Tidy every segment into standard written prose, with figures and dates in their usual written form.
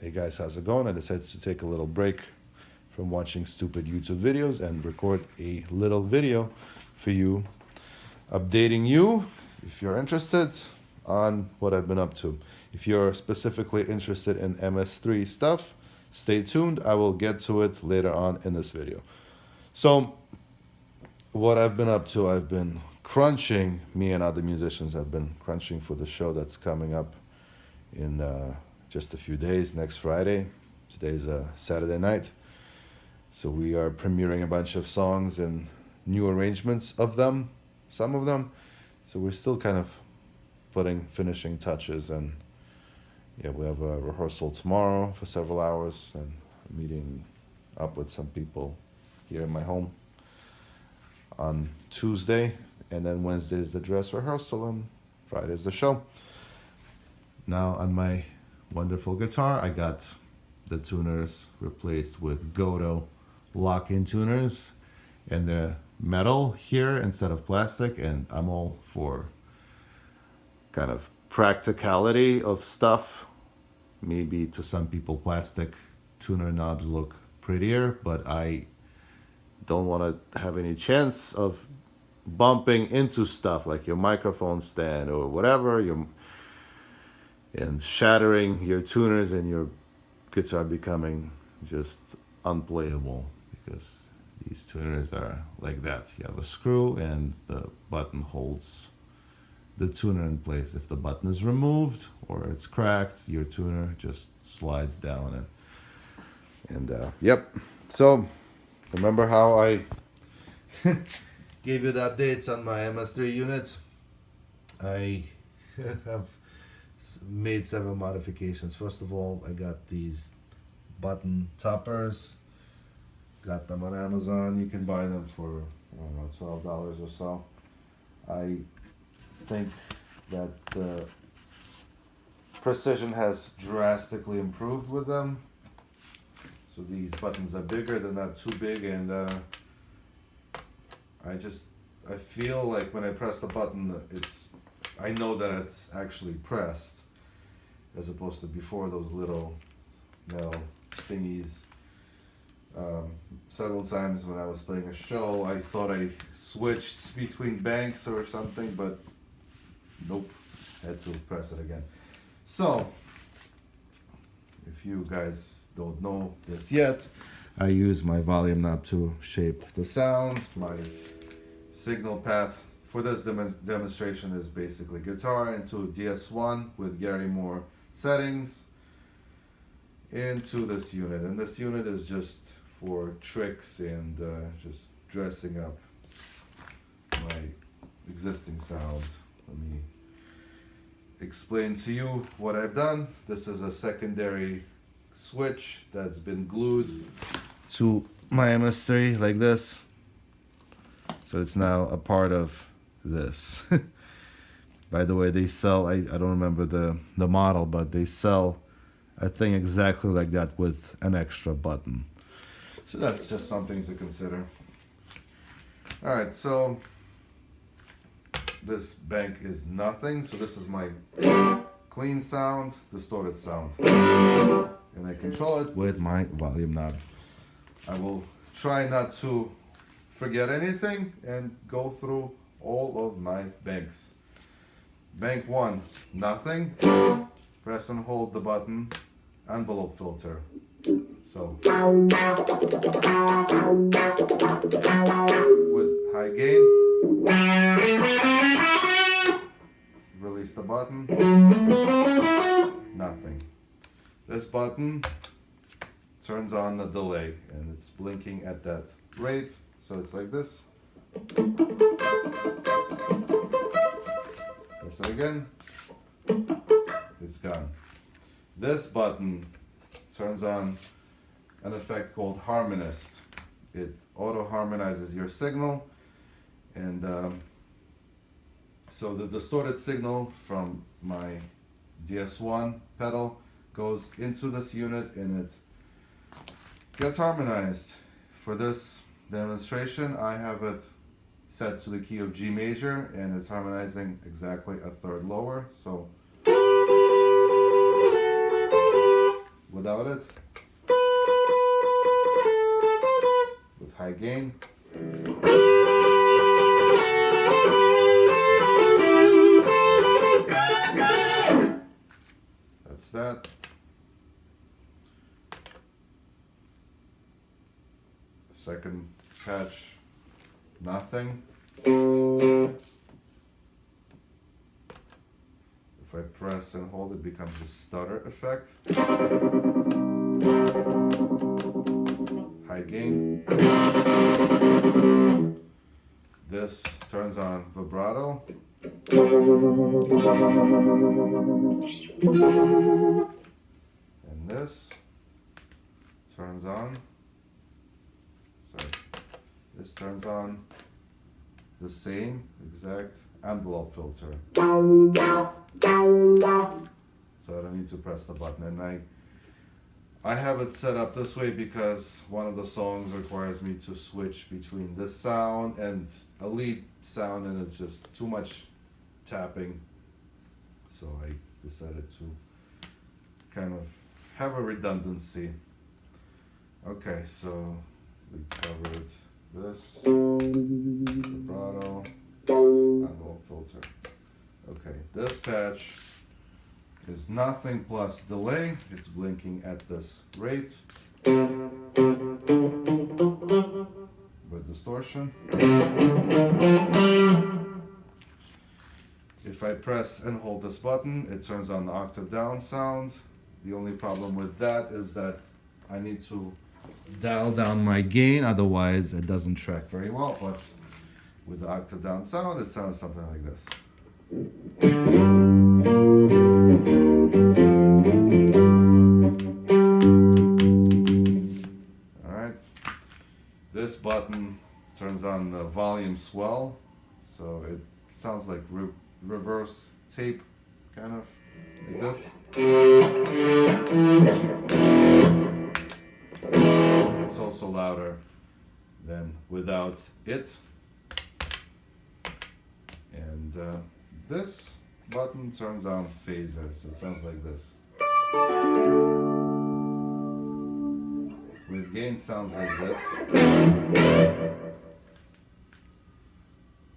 Hey guys, how's it going? I decided to take a little break from watching stupid YouTube videos and record a little video for you, updating you if you're interested on what I've been up to. If you're specifically interested in MS-3 stuff, stay tuned. I will get to it later on in this video. So, what I've been up to, I've been crunching, me and other musicians have been crunching for the show that's coming up in just a few days, next Friday. Today's Saturday night. So we are premiering a bunch of songs and new arrangements of them, some of them. So we're still kind of finishing touches, and yeah, we have a rehearsal tomorrow for several hours and meeting up with some people here in my home on Tuesday, and then Wednesday is the dress rehearsal and Friday is the show. Now on my wonderful guitar, I got the tuners replaced with Goto lock-in tuners, and they're metal here instead of plastic, and I'm all for kind of practicality of stuff. Maybe to some people plastic tuner knobs look prettier, but I don't want to have any chance of bumping into stuff like your microphone stand or whatever, and shattering your tuners and your guitar becoming just unplayable, because these tuners are like that. You have a screw and the button holds the tuner in place. If the button is removed or it's cracked, your tuner just slides down. And yep. So remember how I gave you the updates on my MS-3 unit? I have made several modifications. First of all, I got these button toppers. Got them on Amazon. You can buy them for, I don't know, $12 or so. I think that the precision has drastically improved with them. So these buttons are bigger, they're not too big, and I feel like when I press the button, I know that it's actually pressed, as opposed to before those little metal thingies. Several times when I was playing a show, I thought I switched between banks or something, but nope, had to press it again. So, if you guys don't know this yet, I use my volume knob to shape the sound. My signal path for this demonstration is basically guitar into DS1 with Gary Moore settings into this unit, and this unit is just for tricks and just dressing up my existing sound. Let me explain to you what I've done. This is a secondary switch that's been glued to my MS-3 like this, so it's now a part of this. By the way, they sell, I don't remember the model, but they sell a thing exactly like that with an extra button. So that's just something to consider. Alright, so this bank is nothing. So this is my clean sound, distorted sound. And I control it with my volume knob. I will try not to forget anything and go through all of my banks. Bank 1, nothing. Press and hold the button. Envelope filter. So with high gain, release the button. Nothing. This button turns on the delay, and it's blinking at that rate, so it's like this. Press it again. It's gone. This button turns on an effect called Harmonist. It auto-harmonizes your signal, and so the distorted signal from my DS1 pedal goes into this unit and it gets harmonized. For this demonstration, I have it set to the key of G major, and it's harmonizing exactly a third lower. So without it. With high gain. That's that. Second patch, nothing. If I press and hold, it becomes a stutter effect. High gain. This turns on vibrato. And this turns on, this turns on the same exact envelope filter. So I don't need to press the button. And I have it set up this way because one of the songs requires me to switch between this sound and a lead sound, and it's just too much tapping. So I decided to kind of have a redundancy. Okay, so we covered this, vibrato, envelope filter. Okay, this patch is nothing plus delay. It's blinking at this rate with distortion. If I press and hold this button, it turns on the octave down sound. The only problem with that is that I need to dial down my gain, otherwise it doesn't track very well. But with the octave down sound, it sounds something like this. Alright, this button turns on the volume swell, so it sounds like reverse tape, kind of like this. It's also louder than without it. And this button turns on phaser, so it sounds like this. With gain, sounds like this.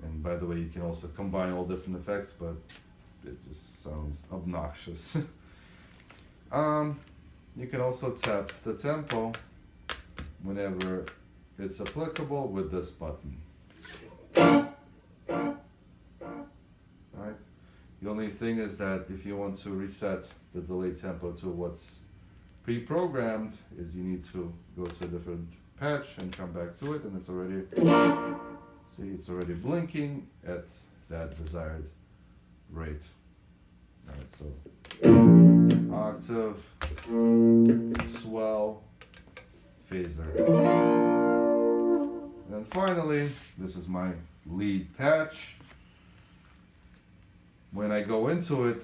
And by the way, you can also combine all different effects, but it just sounds obnoxious. You can also tap the tempo whenever it's applicable with this button. Alright. The only thing is that if you want to reset the delay tempo to what's pre-programmed, is you need to go to a different patch and come back to it, and it's already, see, it's already blinking at that desired rate. Alright, so octave, swell, phaser. And then finally, this is my lead patch. When I go into it,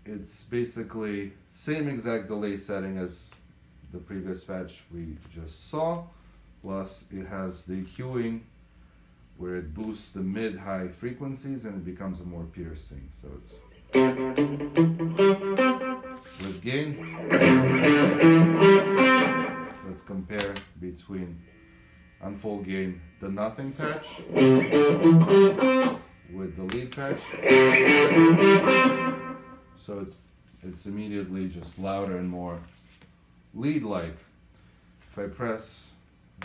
it's basically same exact delay setting as the previous patch we just saw, plus it has the EQing where it boosts the mid-high frequencies and it becomes a more piercing. So it's with gain. Let's compare between unfold gain, the nothing patch, with the lead patch. So it's immediately just louder and more lead-like. If I press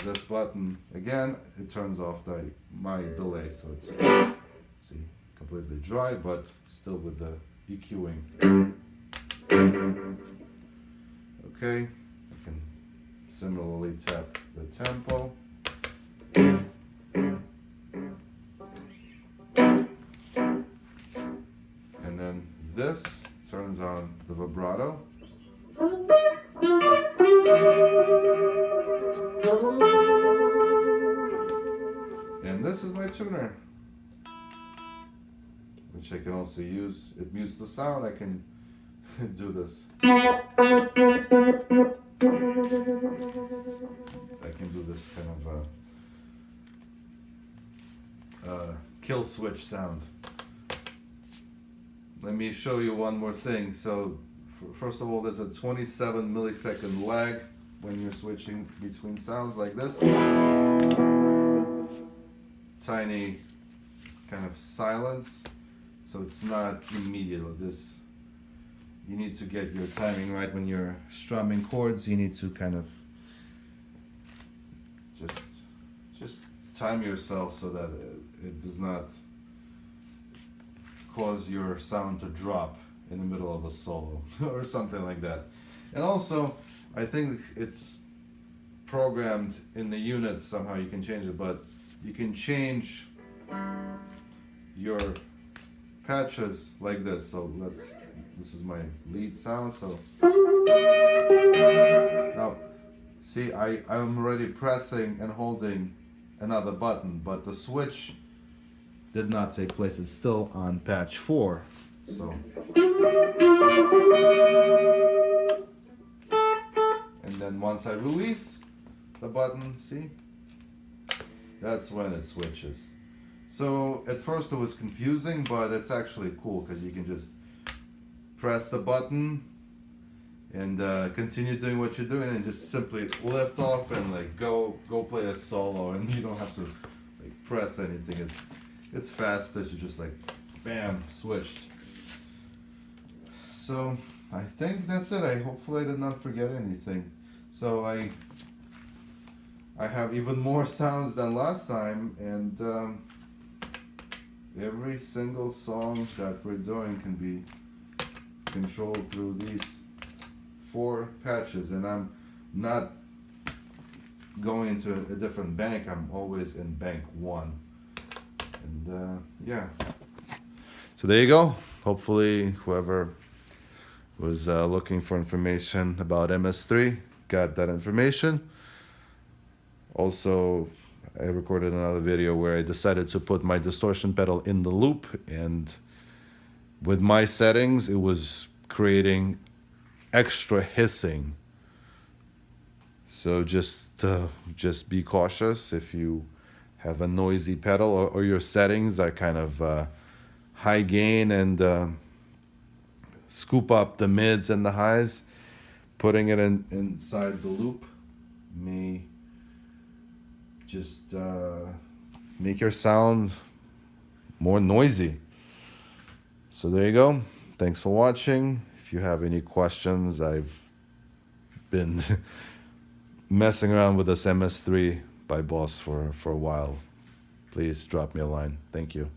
this button again, it turns off my delay, so it's, see, completely dry, but still with the EQing. Okay, I can similarly tap the tempo. And then this turns on the vibrato. And this is my tuner, which I can also use. It mutes the sound. I can do this. I can do this kind of kill switch sound. Let me show you one more thing. So first of all, there's a 27 millisecond lag when you're switching between sounds like this. Tiny kind of silence, so it's not immediate. This, you need to get your timing right when you're strumming chords. You need to kind of just time yourself so that it does not cause your sound to drop in the middle of a solo or something like that. And also, I think it's programmed in the unit somehow. You can change it, but you can change your patches like this. So this is my lead sound. So now, see, I'm already pressing and holding another button, but the switch did not take place. It's still on patch 4. So, and then once I release the button, see, that's when it switches. So at first it was confusing, but it's actually cool because you can just press the button and continue doing what you're doing, and just simply lift off and like go play a solo, and you don't have to like press anything. It's fast as you just like bam, switched. So I think that's it. Hopefully I did not forget anything. So I have even more sounds than last time, and every single song that we're doing can be controlled through these 4 patches, and I'm not going into a different bank. I'm always in bank 1, and yeah. So there you go. Hopefully whoever was looking for information about MS-3 got that information. Also, I recorded another video where I decided to put my distortion pedal in the loop, and with my settings it was creating extra hissing. So just be cautious if you have a noisy pedal, or your settings are kind of high gain and scoop up the mids and the highs. Putting it inside the loop may just make your sound more noisy. So there you go. Thanks for watching. If you have any questions, I've been messing around with this MS-3 by Boss for a while. Please drop me a line. Thank you.